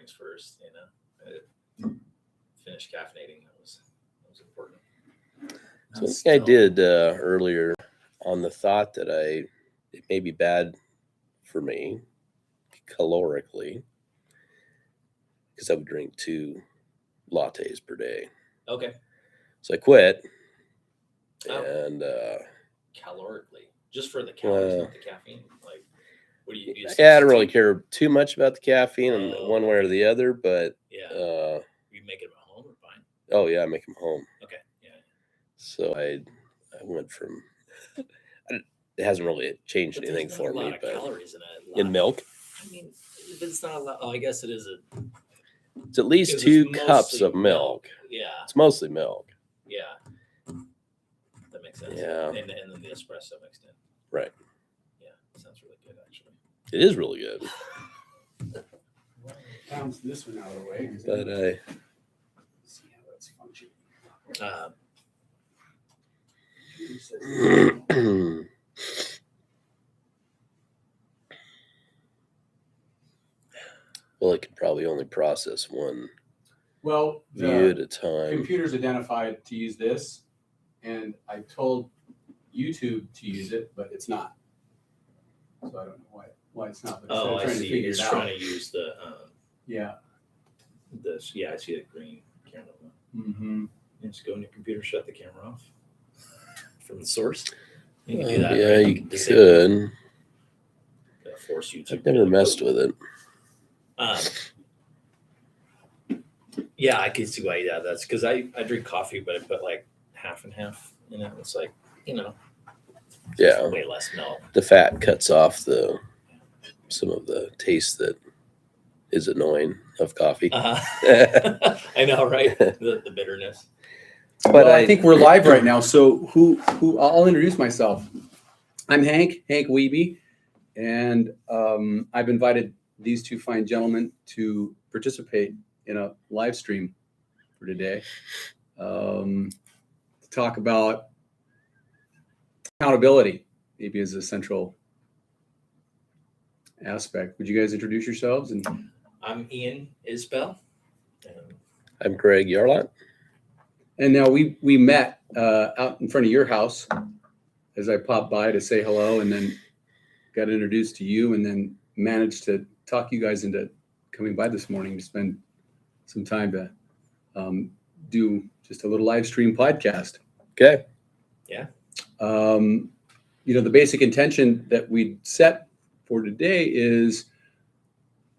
mornings first, finish caffeinating. That was important. So one thing I did earlier on the thought that it may be bad for me calorically because I would drink 2 lattes per day. Okay. So I quit. Oh. And calorically, just for the calories, not the caffeine. Like, what do you use? Yeah, I don't really care too much about the caffeine in one way or the other, but you make them at home or fine? Oh yeah, I make them home. Okay, yeah. So I went from. It hasn't really changed anything for me, but calories in milk. I mean, if it's not a lot, I guess it is It's at least 2 cups of milk. Yeah, it's mostly milk. Yeah, that makes sense. Yeah, and then the espresso mixed in. Right. Yeah, that sounds really good, actually. It is really good. Bounce this one out of the way. But see how that's functioning. Well, it could probably only process one view at a time. Computer's identified to use this, and I told YouTube to use it, but it's not. So I don't know why it's not. But I see. It's trying to use the yeah. This I see the green camera. Mm-hmm. Just go in your computer, shut the camera off from the source. You can do that. Yeah, right? you could. Force YouTube. I've never messed with it. Yeah, I can see why. Yeah, that's because I drink coffee, but I put like half and half in it. It's like yeah, way less milk. The fat cuts off some of the taste that is annoying of coffee. I know, right? The bitterness. But I think we're live right now. So who I'll introduce myself. I'm Hank Wiebe, and I've invited these 2 fine gentlemen to participate in a live stream for today. To talk about accountability, maybe as a central aspect. Would you guys introduce yourselves? And I'm Ian Isbell. I'm Greg Yarlott. And now we met out in front of your house as I popped by to say hello, and then got introduced to you, and then managed to talk you guys into coming by this morning to spend some time to do just a little live stream podcast. Okay. Yeah. The basic intention that we set for today is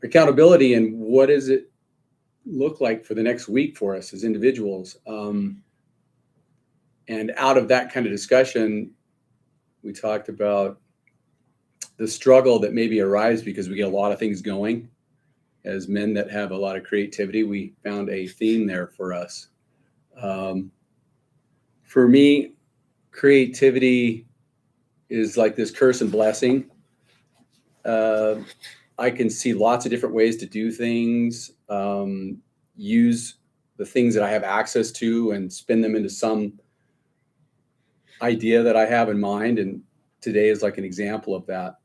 accountability, and what does it look like for the next week for us as individuals. And out of that kind of discussion, we talked about the struggle that maybe arises because we get a lot of things going. As men that have a lot of creativity, we found a theme there for us. For me, creativity is like this curse and blessing. I can see lots of different ways to do things, use the things that I have access to and spin them into some idea that I have in mind. And today is like an example of that.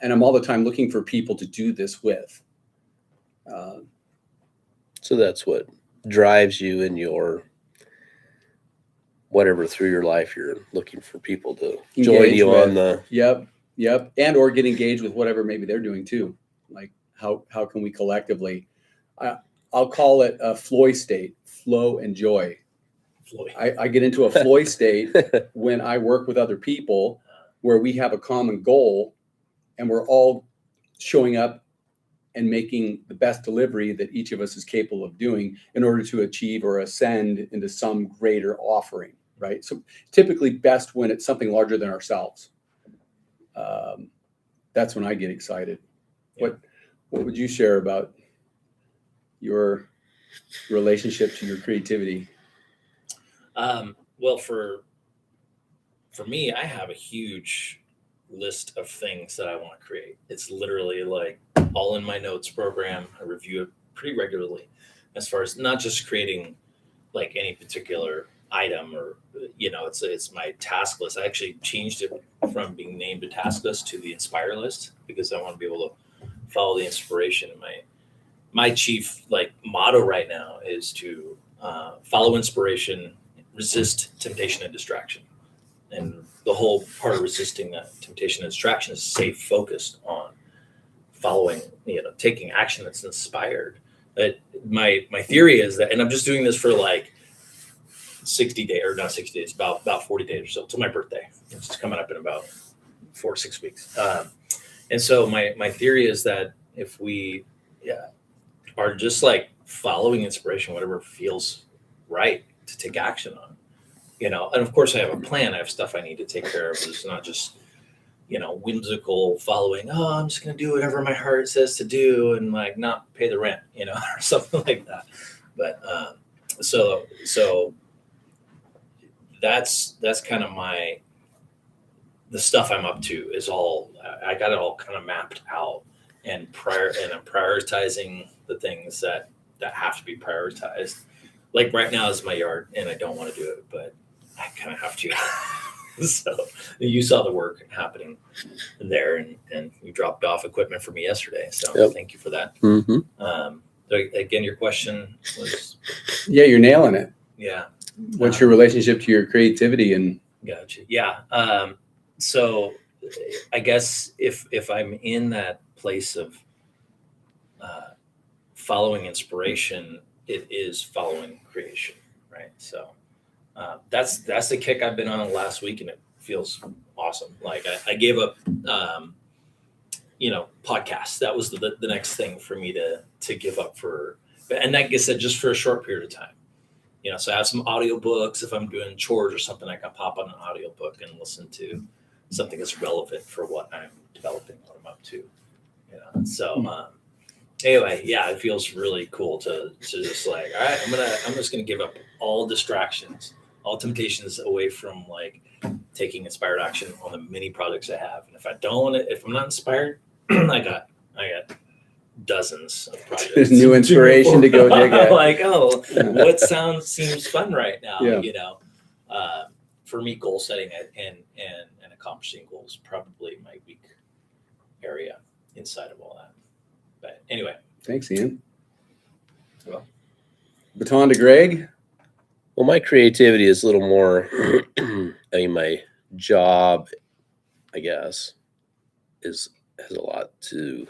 And I'm all the time looking for people to do this with. So that's what drives you in your whatever through your life. You're looking for people to join you on the. Yep. And or get engaged with whatever maybe they're doing too. Like how can we collectively, I'll call it a flow state, flow and joy. I get into a flow state when I work with other people where we have a common goal and we're all showing up and making the best delivery that each of us is capable of doing in order to achieve or ascend into some greater offering, right? So typically best when it's something larger than ourselves. That's when I get excited. Yeah. What would you share about your relationship to your creativity? Well, for me, I have a huge list of things that I want to create. It's literally like all in my notes program. I review it pretty regularly as far as not just creating like any particular item or, it's my task list. I actually changed it from being named a task list to the Inspire list because I want to be able to follow the inspiration in my chief like motto right now is to follow inspiration, resist temptation and distraction. And the whole part of resisting that temptation and distraction is stay focused on following, taking action that's inspired. But my theory is that, and I'm just doing this for like 60 days, or not 60 days, about 40 days or so till my birthday. It's coming up in about 4 or 6 weeks. And so my theory is that if we are just like following inspiration, whatever feels right to take action on, and of course I have a plan. I have stuff I need to take care of. It's not just, whimsical following. Oh, I'm just going to do whatever my heart says to do and like not pay the rent, or something like that. But so that's kind of the stuff I'm up to is all, I got it all kind of mapped out and I'm prioritizing the things that have to be prioritized. Like right now is my yard and I don't want to do it, but I kind of have to. So you saw the work happening there and you dropped off equipment for me yesterday. So Thank you for that. Mm-hmm. Again, your question was. Yeah, you're nailing it. Yeah. What's your relationship to your creativity? And Gotcha. Yeah. So I guess if I'm in that place of following inspiration, it is following creation, right? So that's the kick I've been on last week, and it feels awesome. Like I gave up, podcasts. That was the next thing for me to give up for, and like I said, just for a short period of time. So I have some audiobooks. If I'm doing chores or something, I can pop on an audiobook and listen to something that's relevant for what I'm developing, what I'm up to. So anyway, yeah, it feels really cool to just like, all right, I'm just gonna give up all distractions, all temptations away from like taking inspired action on the many projects I have. And if I'm not inspired, I got dozens of projects. There's new inspiration to go dig at. Like, what seems fun right now? Yeah. For me, goal setting and accomplishing goals probably my weak area inside of all that. But anyway, Thanks, Ian. Well, baton to Greg. Well, my creativity is a little more, my job, I guess, has a lot to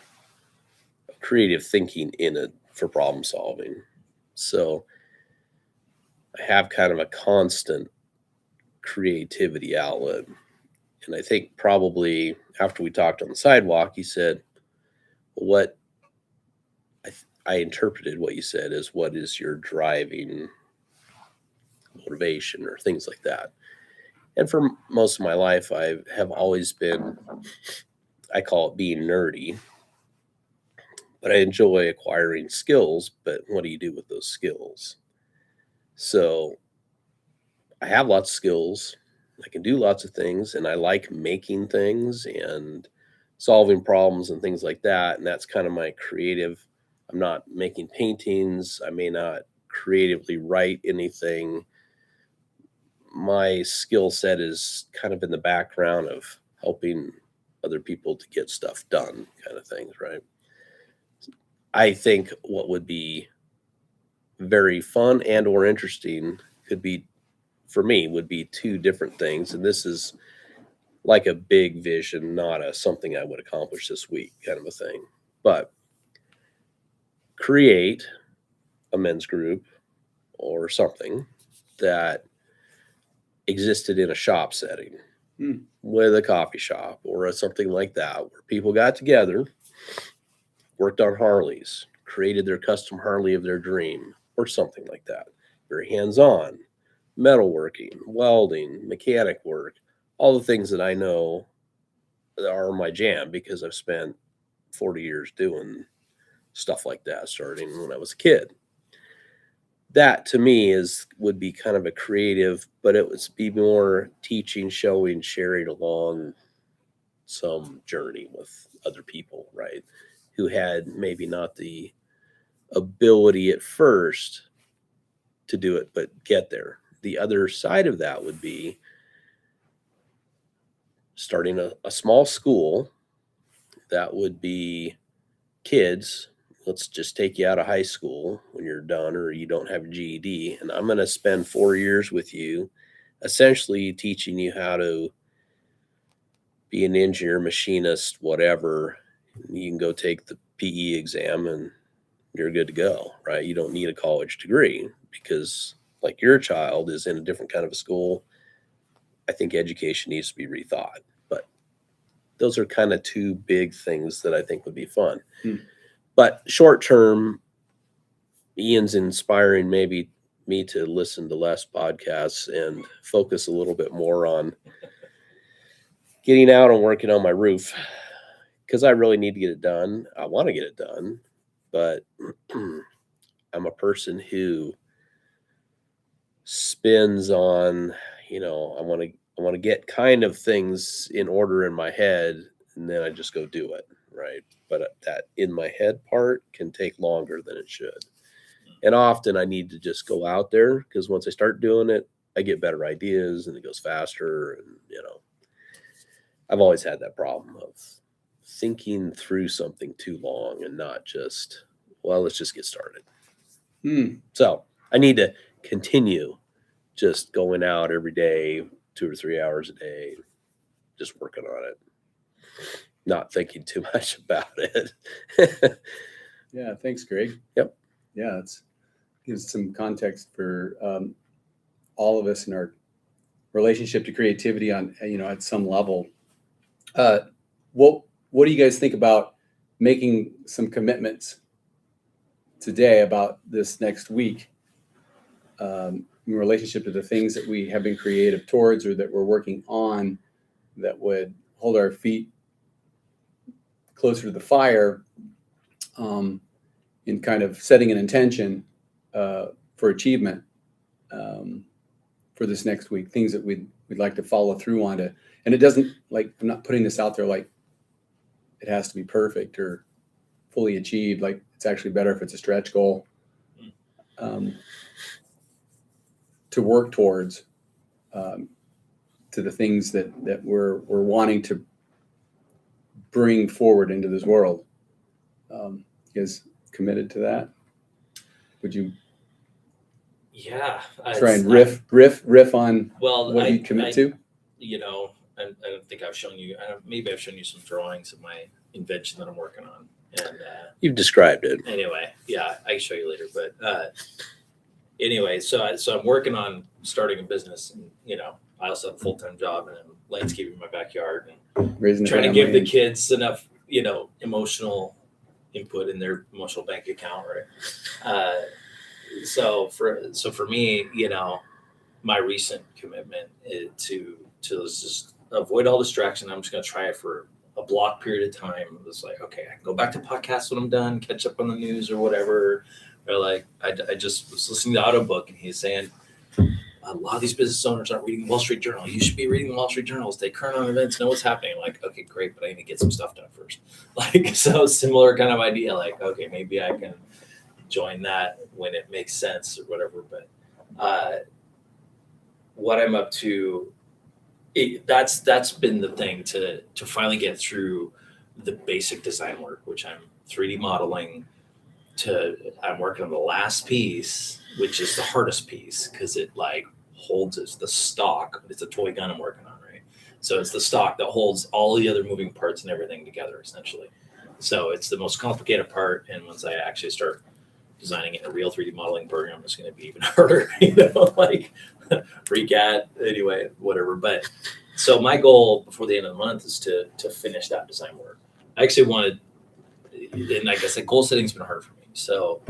creative thinking in it for problem solving. So I have kind of a constant creativity outlet. And I think probably after we talked on the sidewalk, he said, what I interpreted what you said as what is your driving motivation or things like that. And for most of my life, I have always been, I call it being nerdy, but I enjoy acquiring skills. But what do you do with those skills? So I have lots of skills. I can do lots of things, and I like making things and solving problems and things like that. And that's kind of my creative. I'm not making paintings. I may not creatively write anything. My skill set is kind of in the background of helping other people to get stuff done, kind of things, right? I think what would be very fun and or interesting could be, for me, would be two different things. And this is like a big vision, not a something I would accomplish this week kind of a thing. But create a men's group or something that existed in a shop setting with a coffee shop or something like that, where people got together, worked on Harleys, created their custom Harley of their dream or something like that. Very hands-on, metalworking, welding, mechanic work, all the things that I know are my jam because I've spent 40 years doing stuff like that, starting when I was a kid. That to me would be kind of a creative, but it would be more teaching, showing, sharing along some journey with other people, right? Who had maybe not the ability at first to do it, but get there. The other side of that would be starting a small school that would be kids, let's just take you out of high school when you're done or you don't have a GED, and I'm going to spend 4 years with you, essentially teaching you how to be an engineer, machinist, whatever. You can go take the PE exam and you're good to go, right? You don't need a college degree because, like, your child is in a different kind of a school. I think education needs to be rethought. But those are kind of two big things that I think would be fun. But short term, Ian's inspiring maybe me to listen to less podcasts and focus a little bit more on getting out and working on my roof, because I really need to get it done. I want to get it done, but I'm a person who spins on, I want to get kind of things in order in my head, and then I just go do it, right? But that in my head part can take longer than it should. And often I need to just go out there, because once I start doing it, I get better ideas and it goes faster. And, I've always had that problem of thinking through something too long and not just, well, let's just get started. So I need to continue just going out every day, 2 or 3 hours a day, just working on it, not thinking too much about it. Yeah. Thanks, Greg. Yep. Yeah. It's gives some context for all of us in our relationship to creativity on, at some level. What do you guys think about making some commitments today about this next week in relationship to the things that we have been creative towards or that we're working on that would hold our feet closer to the fire, in kind of setting an intention for achievement for this next week, things that we'd like to follow through on to. And it doesn't, like, I'm not putting this out there like it has to be perfect or fully achieved. Like, it's actually better if it's a stretch goal to work towards, to the things that we're wanting to bring forward into this world. You guys committed to that? Would you try and riff on what you commit to? I don't think I've shown you. Maybe I've shown you some drawings of my invention that I'm working on. And You've described it. Anyway, yeah, I can show you later. But anyway, so I'm working on starting a business, and I also have a full-time job, and I'm landscaping my backyard and Raising trying to give the kids enough, emotional input in their emotional bank account, right? So for me, my recent commitment is to just avoid all distraction. I'm just going to try it for a block period of time. It's like, okay, I can go back to podcasts when I'm done, catch up on the news or whatever. Or like, I just was listening to the audiobook, and he's saying a lot of these business owners aren't reading the Wall Street Journal. You should be reading the Wall Street Journal, stay current on events, know what's happening. I'm like, okay, great, but I need to get some stuff done first. Like, so similar kind of idea. Like, okay, maybe I can join that when it makes sense or whatever. But what I'm up to, that's been the thing to finally get through the basic design work, which I'm 3D modeling. I'm working on the last piece, which is the hardest piece, because it holds the stock. It's a toy gun I'm working on, right? So it's the stock that holds all the other moving parts and everything together, essentially. So it's the most complicated part, and once I actually start designing it in a real 3D modeling program, it's going to be even harder, FreeCAD, anyway, whatever. But so my goal before the end of the month is to finish that design work. I actually wanted, and like I said, goal setting's been hard for me. So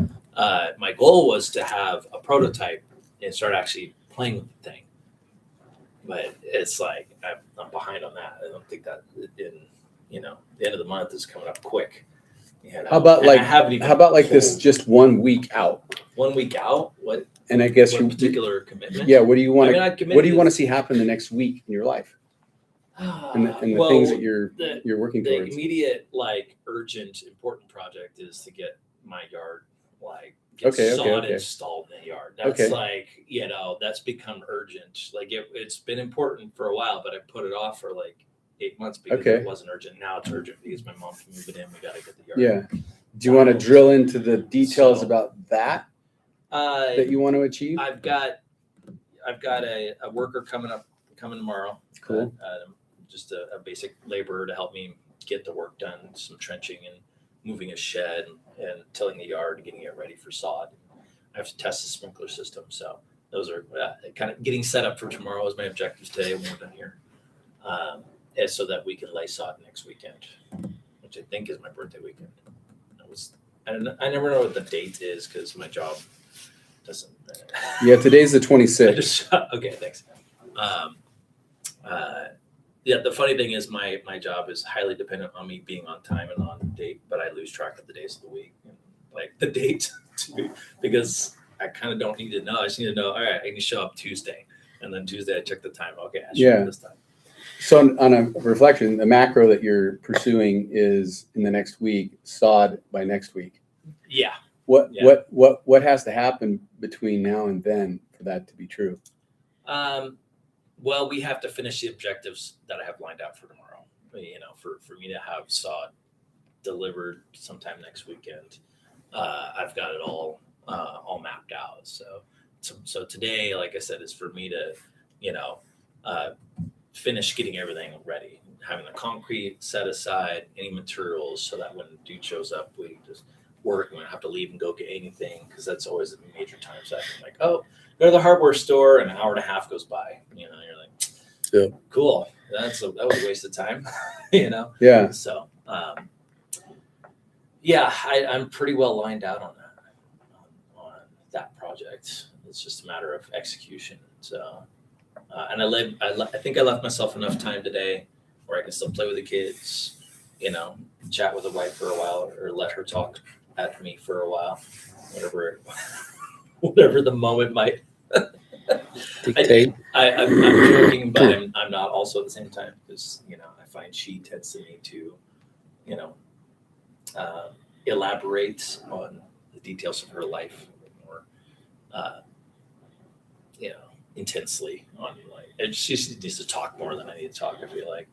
my goal was to have a prototype and start actually playing with the thing. But it's like, I'm behind on that. I don't think that the end of the month is coming up quick. How about this just 1 week out? 1 week out? What? And I guess particular commitment? Yeah. What do you want to see happen the next week in your life? And the things that you're working towards. The immediate, urgent, important project is to get my yard, sod installed in the yard. That's that's become urgent. It's been important for a while, but I put it off for 8 months because it wasn't urgent. Now it's urgent because my mom can move it in. We got to get the yard Do you want to tiles. drill into the details So- about that you want to achieve? I've got a worker coming tomorrow. Cool. Just a basic laborer to help me get the work done, some trenching and moving a shed and tilling the yard, getting it ready for sod. I have to test the sprinkler system, so those are kind of getting set up for tomorrow is my objectives today when we're done here, and so that we can lay sod next weekend, which I think is my birthday weekend. I never know what the date is because my job doesn't. Yeah, today's the I 26th. just okay, thanks. Yeah, the funny thing is my job is highly dependent on me being on time and on date, but I lose track of the days of the week, and, like the date, because I kind of don't need to know. I just need to know. All right, I need to show up Tuesday, and then Tuesday I check the time. Okay, I show up this time. So on a reflection, the macro that you're pursuing is in the next week, sod by next week. Yeah. What Yeah. what has to happen between now and then for that to be true? Well, we have to finish the objectives that I have lined out for tomorrow. For me to have sod delivered sometime next weekend, I've got it all mapped out. So today, like I said, is for me to, finish getting everything ready, having the concrete set aside, any materials, so that when dude shows up, we just work. We don't have to leave and go get anything, because that's always a major time. So I'm like, oh, go to the hardware store, and an hour and a half goes by. You're like, Yeah. Cool. That was a waste of time. Yeah. So, yeah, I'm pretty well lined out on that, on that project. It's just a matter of execution. So, and I think I left myself enough time today where I can still play with the kids, chat with the wife for a while, or let her talk at me for a while, whatever the moment might. Dictate. I'm joking, but I'm not also at the same time, because I find she tends to need to elaborate on the details of her life more intensely on, like, and she just needs to talk more than I need to talk. I feel like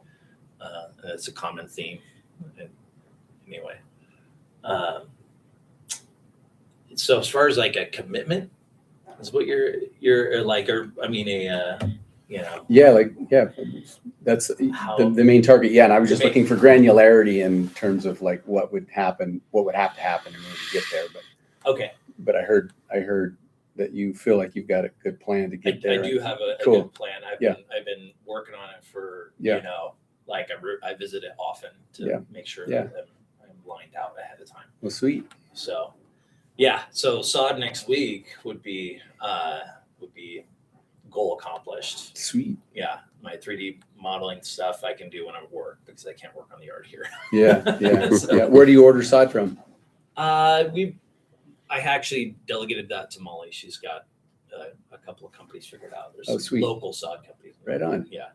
it's a common theme. Anyway, so as far as like a commitment is what you're like, or I mean That's How- the main target. Yeah, and I was just The looking for granularity in terms of like what would have to happen in order to get there. okay. But I heard that you feel like you've got a good plan to I get there. do have a Cool. good plan. I've been working on it for Yeah. like I visit it often to Yeah. make sure Yeah. that I'm lined out ahead of time. Well, sweet. So yeah, so sod next week would be goal accomplished. Sweet. Yeah, my 3D modeling stuff I can do when I'm at work, because I can't work on the yard here. Yeah. Yeah. So- Yeah. Where do you order sod from? I actually delegated that to Molly. She's got a couple of companies figured out. There's Oh, some sweet. local sod companies. Right on. Yeah,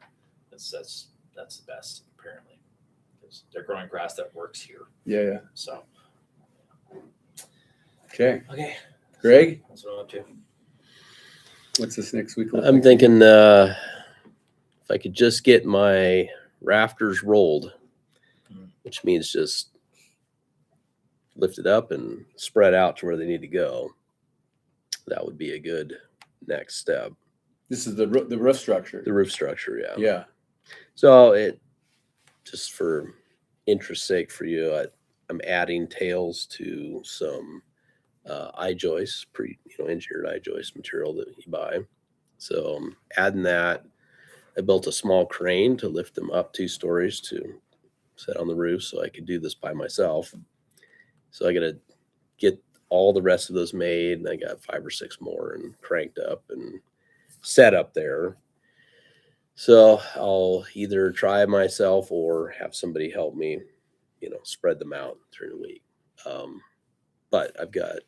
that's the best, apparently, because they're growing grass that works here. Yeah. Yeah. So Okay. okay, Greg, that's what I'm up to. what's this next week? look I'm like? thinking if I could just get my rafters rolled, which means just lift it up and spread out to where they need to go. That would be a good next step. This is the roof structure. The roof structure, yeah. Yeah. So it, just for interest's sake for you, I'm adding tails to some I-joist, engineered I-joist material that you buy. So I'm adding that. I built a small crane to lift them up 2 stories to set on the roof, so I could do this by myself. So I got to get all the rest of those made, and I got 5 or 6 more and cranked up and set up there. So I'll either try myself or have somebody help me, spread them out through the week. But I've got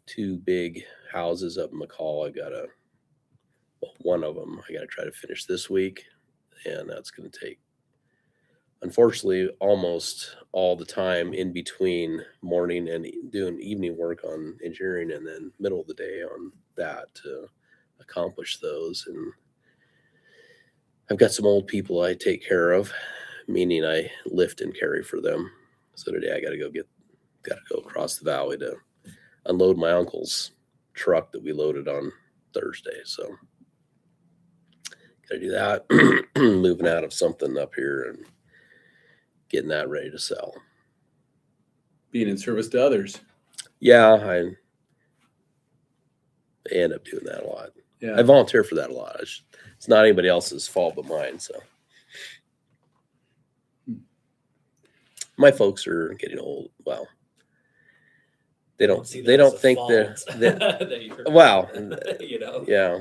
2 big houses up in McCall. One of them I got to try to finish this week, and that's going to take, unfortunately, almost all the time in between morning and doing evening work on engineering, and then middle of the day on that to accomplish those. And I've got some old people I take care of, meaning I lift and carry for them. So today I got to go get got to go across the valley to unload my uncle's truck that we loaded on Thursday. So got to do that. Moving out of something up here and getting that ready to sell. Being in service to others. Yeah, I end up doing that a lot. Yeah. I volunteer for that a lot. It's not anybody else's fault but mine. So my folks are getting old. Well, they don't See that they as don't a think fault they're that you're- well, you know. yeah.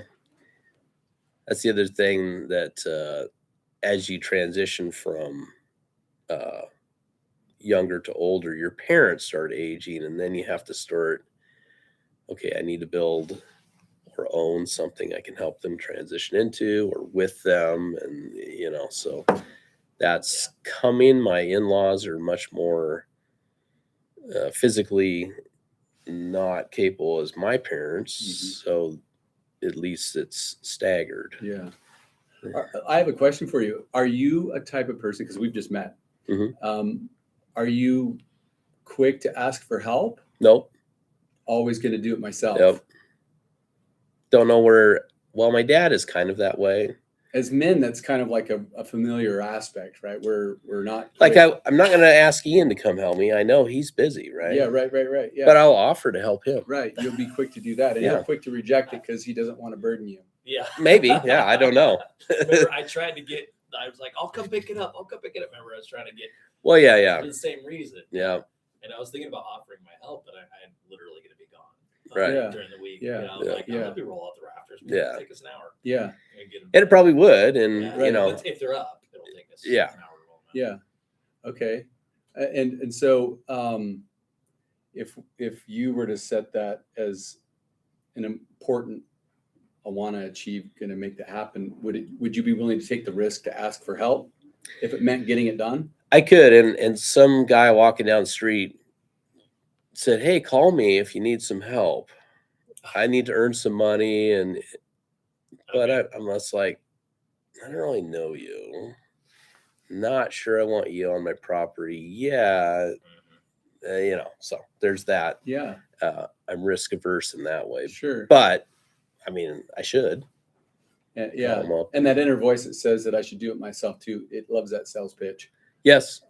That's the other thing that as you transition from younger to older, your parents start aging, and then you have to start, okay, I need to build or own something I can help them transition into or with them. And, so that's coming. My in-laws are much more physically not capable as my parents. Mhm. So at least it's staggered. Yeah. I have a question for you. Are you a type of person, because we've just met, Mhm. Are you quick to ask for help? Nope. Always going to do it myself. Yep. Don't know where. Well, my dad is kind of that way. As men, that's kind of like a familiar aspect, right? We're not Like quick. I'm not going to ask Ian to come help me. I know he's busy, right? Yeah, right. Yeah. But I'll offer to help him. Right. You'll be quick to do that. And Yeah. he'll quick to reject it because he doesn't want to burden you. Yeah. Maybe. Yeah. I don't know. Remember, I was like, I'll come pick it up. Remember, I was trying to get Well, yeah. for the same reason. Yeah. And I was thinking about offering my help, but I'm literally going to be gone Right. Yeah. during the week. Yeah. You know, Yeah. like, let me roll out the rafters. Yeah. It'll take us an hour. Yeah. And get them And it probably would. And, yeah. If they're up, it'll take us Yeah. an hour to roll them out. Yeah. Okay. And so if you were to set that as an important, I want to achieve, going to make that happen, would you be willing to take the risk to ask for help if it meant getting it done? I could. And some guy walking down the street said, hey, call me if you need some help. I need to earn some money. But I'm just like, I don't really know you. Not sure I want you on my property. Yeah. So there's that. Yeah. I'm risk averse in that way. Sure. But I mean, I should. Yeah. Call 'em up. And that inner voice that says that I should do it myself too. It loves that sales pitch. Yes.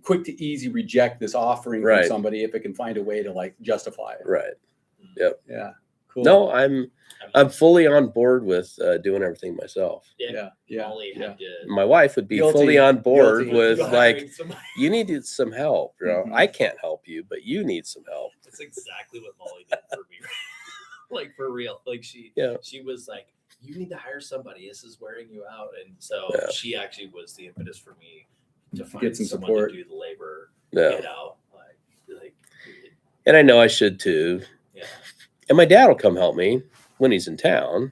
Quick to easy reject this offering Right. from somebody if it can find a way to like justify it. Right. Yeah. Cool. No, I'm fully on board with doing everything myself. Yeah. Molly had to. My wife would be Guilty. fully on board Guilty. with hiring like, somebody. you need some help. Mhm. I can't help you, but you need some help. That's exactly what Molly did for me. Like for real. Like she was like, you need to hire somebody. This is wearing you out. And so Yeah. she actually was the impetus for me to find Get some someone support. to do the labor. Yeah. You know, like And I know I should too. yeah. And my dad will come help me when he's in town,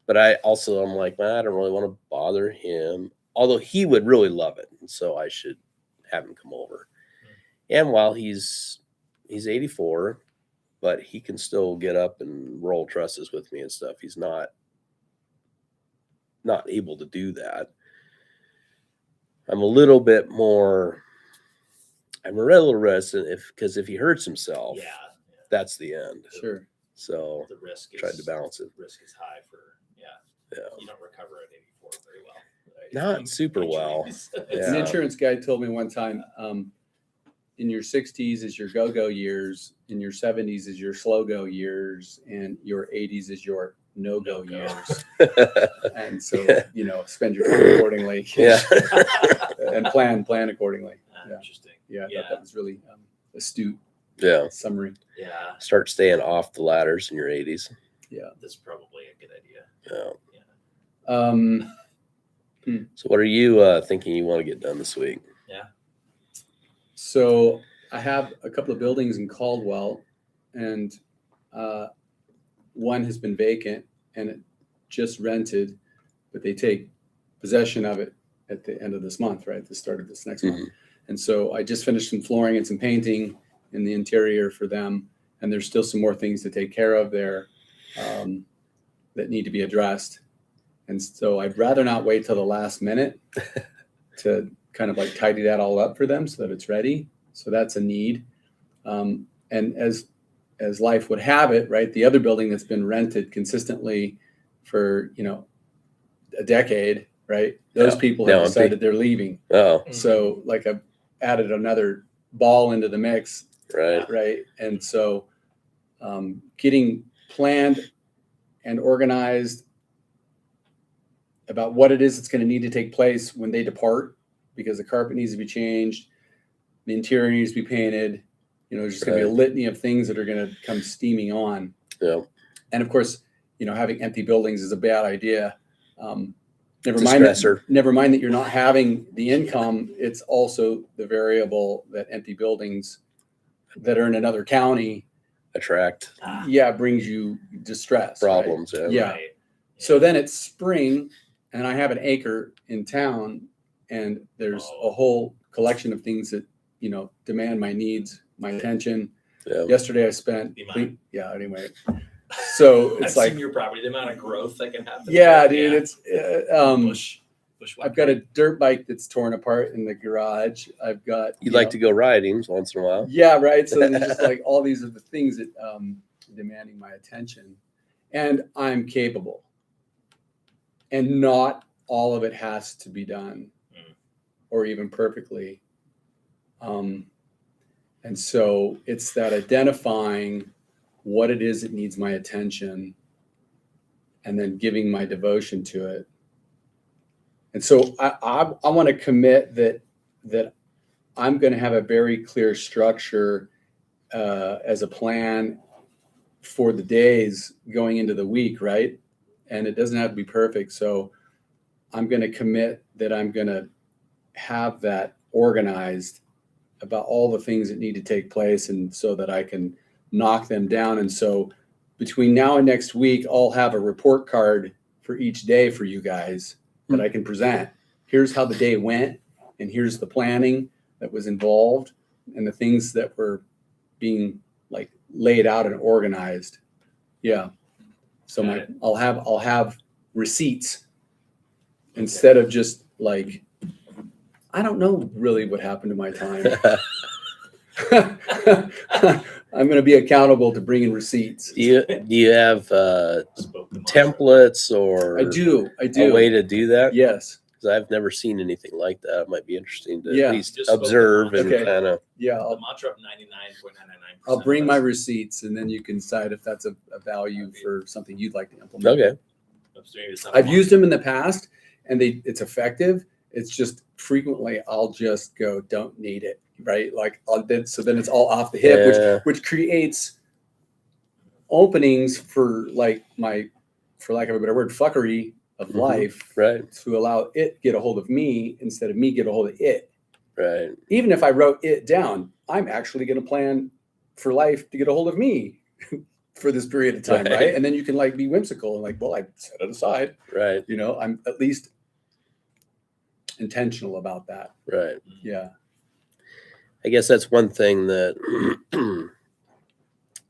but I'm like, man, I don't really want to bother him, although he would really love it. And so I should have him come over. And while he's 84, but he can still get up and roll trusses with me and stuff. He's not able to do that. I'm a little reticent because if he hurts himself, Yeah. that's the end. Sure. So The risk is tried to balance it. Risk is high for Yeah. you don't recover at 84 very well. Right? Not super well. Injuries. Yeah. An insurance guy told me one time, in your 60s is your go-go years, in your 70s is your slow-go years, and your 80s is your no-go No-go. years. And so, Yeah. spend your time accordingly. Yeah. And plan accordingly. Yeah. Interesting. Yeah, I Yeah. thought that was really astute Yeah. summary. Yeah, Start staying off the ladders in your 80s. that's probably a good idea. Yeah. So So what are you thinking you want to get done this week? I have a couple of buildings in Caldwell, and one has been vacant and it just rented, but they take possession of it at the end of this month, right? At the start of this next month. And so I just finished some flooring and some painting in the interior for them. And there's still some more things to take care of there that need to be addressed. And so I'd rather not wait till the last minute to kind of like tidy that all up for them so that it's ready. So that's a need. And as life would have it, right, the other building that's been rented consistently for, a decade, right? Those Yeah. people Now have empty. decided they're leaving. Oh, So like I've added another ball into the mix, right. right? And so getting planned and organized about what it is that's going to need to take place when they depart, because the carpet needs to be changed, the interior needs to be painted. There's just going to be a Right. litany of things that are going to come steaming on. Yeah. And of course, having empty buildings is a bad idea. Never It's a mind stressor. never mind that you're not having the income. It's also the variable that empty buildings that are in another county, Attract brings you distress, right? problems. Yeah. Yeah. Right. So then it's spring, and I have an acre in town, and there's a whole collection of things that demand my needs, my attention. Yeah. Yesterday I spent, Be mine. anyway. So I've it's like, seen your property, the amount of growth that can happen. yeah, dude, it's bush I've got a dirt bike that's torn apart in the garage. I've got You like to go riding once in a while. yeah, right. So there's just like all these are the things that demanding my attention, and I'm capable, and not all of it has to be done, or even perfectly. And so it's that identifying what it is that needs my attention, and then giving my devotion to it. And so I want to commit that I'm going to have a very clear structure as a plan for the days going into the week, right? And it doesn't have to be perfect. So I'm going to commit that I'm going to have that organized about all the things that need to take place, and so that I can knock them down. And so between now and next week, I'll have a report card for each day for you guys that I can present. Here's how the day went, and here's the planning that was involved, and the things that were being like laid out and organized. Yeah. So Got it. I'll have receipts instead of just like, I don't know really what happened to my time. I'm going to be accountable to bringing receipts. Do you have Spoke the mantra. templates or I do. a way to do that? Yes. Because I've never seen anything like that. It might be interesting to Yeah. at least Just spoke the observe and mantra. kind of. Yeah. The mantra of 99.99%. I'll bring my receipts, and then you can decide if that's a value for something you'd like to implement. Okay. I've used them in the past, and it's effective. It's just frequently I'll just go, don't need it, right? Like so then it's all off the hip, Yeah. which creates openings for like for lack of a better word, fuckery of Mhm. life, Right. to allow it get a hold of me instead of me get a hold of it. Right. Even if I wrote it down, I'm actually going to plan for life to get a hold of me for this period of time, Right. right? And then you can like be whimsical and like, well, I set it aside. Right. I'm at least intentional about that. Right. Yeah. I guess that's one thing that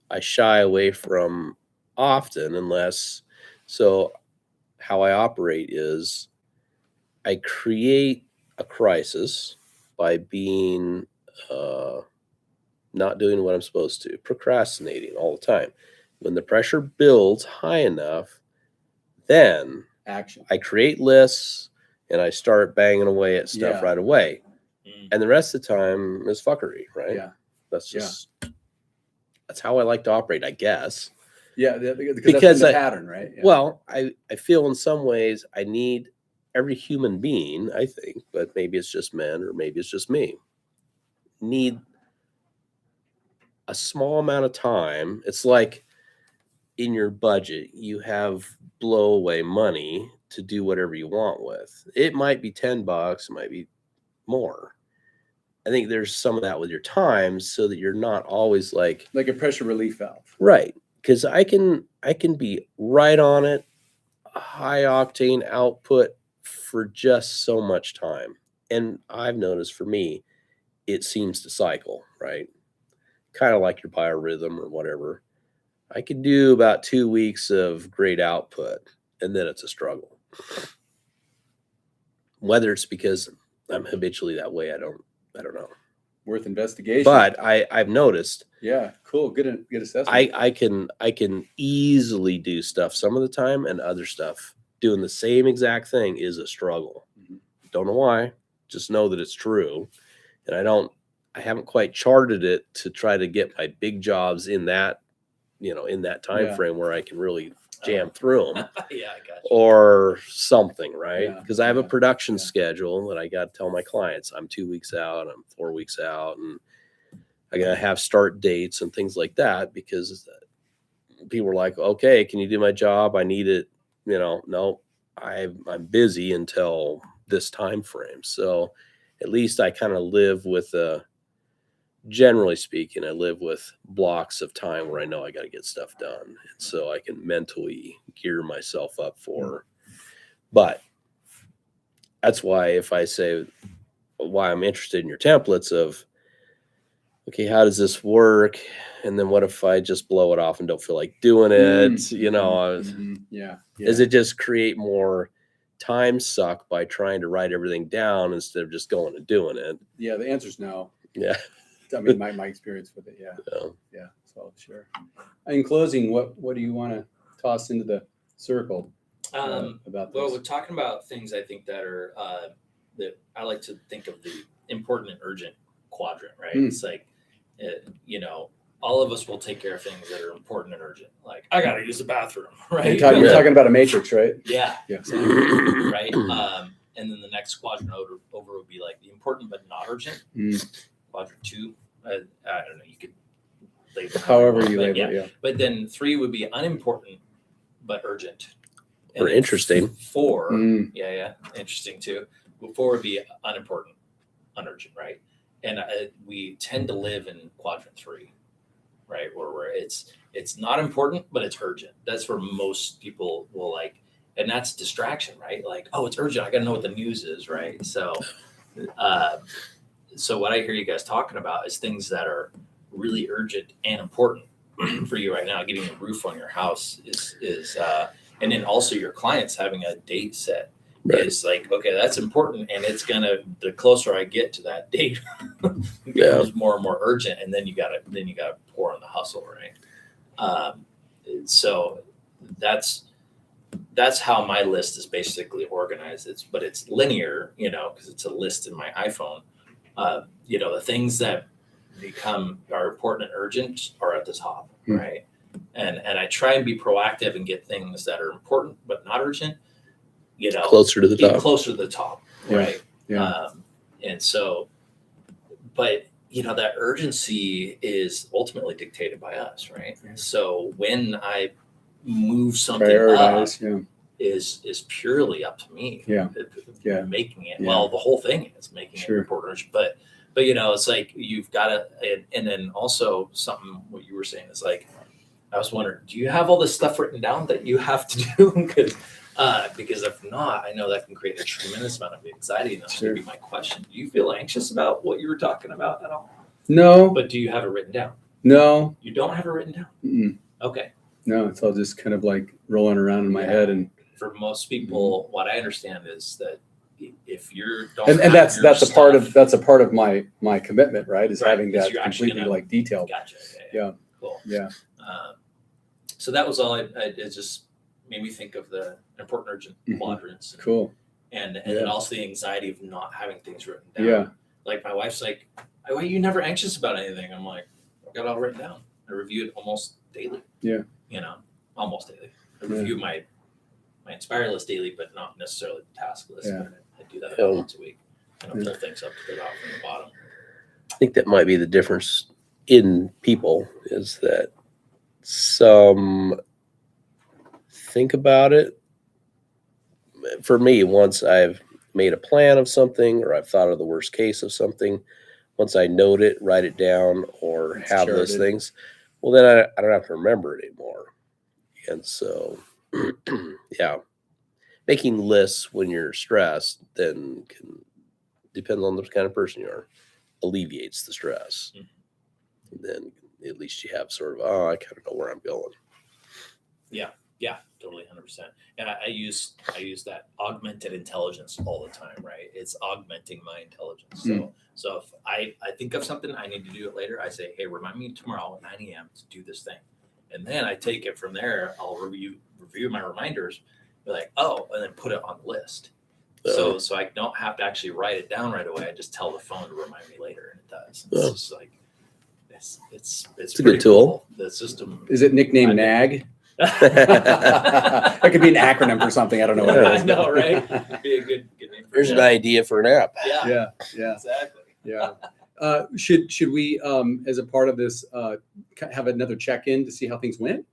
I shy away from often, unless so how I operate is I create a crisis by being not doing what I'm supposed to, procrastinating all the time. When the pressure builds high enough, then Action. I create lists and I start banging away at stuff Yeah. right away. Mm. And the rest of the time is fuckery, right? Yeah. That's just that's how I like to operate, I guess. Yeah. Because Because that's been the I- pattern, right? Yeah. Well, I feel in some ways I need every human being, I think, but maybe it's just men or maybe it's just me, need a small amount of time. It's like in your budget, you have blow away money to do whatever you want with. It might be $10, it might be more. I think there's some of that with your time so that you're not always like Like a pressure relief valve. right. Because I can be right on it, high octane output for just so much time. And I've noticed for me, it seems to cycle, right? Kind of like your biorhythm or whatever. I could do about 2 weeks of great output, and then it's a struggle. Whether it's because I'm habitually that way. I don't know. Worth investigation. But I've noticed yeah, cool. Good assessment. I can easily do stuff some of the time, and other stuff doing the same exact thing is a struggle. Mhm. Don't know why. Just know that it's true. And I haven't quite charted it to try to get my big jobs in that, in that time Yeah. frame where I can really jam through them. Yeah, I got you. Or something, right? Yeah, Because I have a yeah, production yeah. schedule that I got to tell my clients I'm 2 weeks out, I'm 4 weeks out, and I got to have start dates and things like that, because people are like, okay, can you do my job? I need it. No, I'm busy until this time frame. So at least I kind of live with generally speaking, I live with blocks of time where I know I got to get stuff done. And so I can mentally gear myself up for, but that's why if I say why I'm interested in your templates of, okay, how does this work? And then what if I just blow it off and don't feel like doing it? Yeah. Does it just create more time suck by trying to write everything down instead of just going and doing it? Yeah, the answer's no. Yeah. I mean, my experience with it. Yeah. So, Yeah. So sure. In closing, what do you want to toss into the circle about Well, this? we're talking about things I think that are that I like to think of the important and urgent quadrant, right? It's like, all of us will take care of things that are important and urgent. Like, I got to use the bathroom, right? You're talking about a matrix, right? Yeah. Yeah. Right. And then the next quadrant over would be like the important but not urgent. Quadrant 2. I don't know. You could label it However you but label it. Yeah. But then 3 would be unimportant but urgent. Or then interesting. 4, yeah, interesting too. 4 would be unimportant, unurgent, right? And we tend to live in quadrant 3, right? Where it's not important, but it's urgent. That's where most people will like, and that's distraction, right? Like, oh, it's urgent. I got to know what the news is, right? So, so what I hear you guys talking about is things that are really urgent and important for you right now. Getting a roof on your house is and then also your clients having a date set. Right. Is like, okay, that's important, and it's gonna, the closer I get to that date, it becomes more and more urgent, and then you gotta pour on the hustle, right? So that's how my list is basically organized. But it's linear, because it's a list in my iPhone. The things that are important and urgent are at the top, right? And I try and be proactive and get things that are important but not urgent, closer to the top. Closer to the top, right? Yeah. And so, but that urgency is ultimately dictated by us, right? Yeah. So when I move something Prioritize. up, is purely up to me. Yeah. Making it. Yeah. Well, the whole thing is making Sure. it important, but it's like you've got to, and then also something what you were saying is like, I was wondering, do you have all this stuff written down that you have to do? Because if not, I know that can create a tremendous amount of anxiety. And that's Sure. going to be my question. Do you feel anxious about what you were talking about at all? No. But do you have it written down? No. You don't have it written down? Mm-mm. Okay. No, it's all just kind of like rolling around in my head, and for most people, what I understand is that if you're that's a part of my commitment, right? Is having that completely like detailed. Gotcha. Yeah. Cool. Yeah. So that was all. It just made me think of the important, urgent quadrants. Cool. And then also the anxiety of not having things written down. Yeah. Like my wife's like, "Why are you never anxious about anything?" I'm like, "I've got it all written down. I review it almost daily." Yeah. Almost daily. I review my Inspire list daily, but not necessarily the task list. Yeah. But I do that about once a week. And I pull things up to the top from the bottom. I think that might be the difference in people, is that some think about it. For me, once I've made a plan of something, or I've thought of the worst case of something, once I note it, write it down, or It's have those charted. things, well, then I don't have to remember it anymore. And so, yeah, making lists when you're stressed then depends on the kind of person you are, alleviates the stress. And then at least you have sort of, I kind of know where I'm going. Yeah. Yeah, totally, 100%. And I use that augmented intelligence all the time, right? It's augmenting my intelligence. So if I think of something I need to do it later, I say, hey, remind me tomorrow at 9 a.m. to do this thing, and then I take it from there. I'll review my reminders, be like, oh, and then put it on the list. So I don't have to actually write it down right away. I just tell the phone to remind me later, and it does. It's just like it's a good tool. Cool. The system. Is it nicknamed NAG? That could be an acronym for something. I don't know what it is. I know, right? Be a good name. For There's it. an idea for an app. Yeah, Yeah. exactly. Yeah. Should we, as a part of this, have another check-in to see how things went?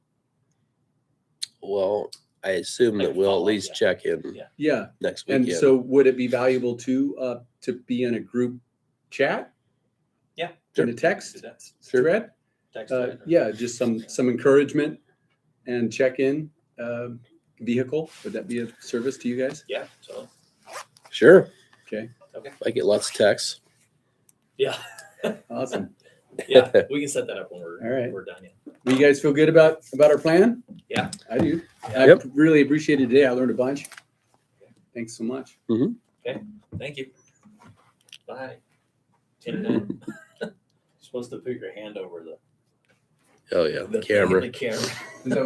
Well, I assume Like that we'll at follow-up, least yeah. check in Yeah. Yeah. next And weekend. so would it be valuable to be in a group chat? Yeah. In a text Sure. thread? Text it or- Yeah, just some encouragement and check-in vehicle. Would that be of service to you guys? Yeah. So Sure. Okay. I get lots of texts. yeah, Awesome. yeah. We can set that up when All right. we're done. Yeah. Well, you guys feel good about our plan? Yeah. I do. Yep. I really appreciate it today. I learned a bunch. Thanks so much. Thank you. Bye. Internet. Supposed to put your hand over Oh yeah, the camera. thing in the camera. Is that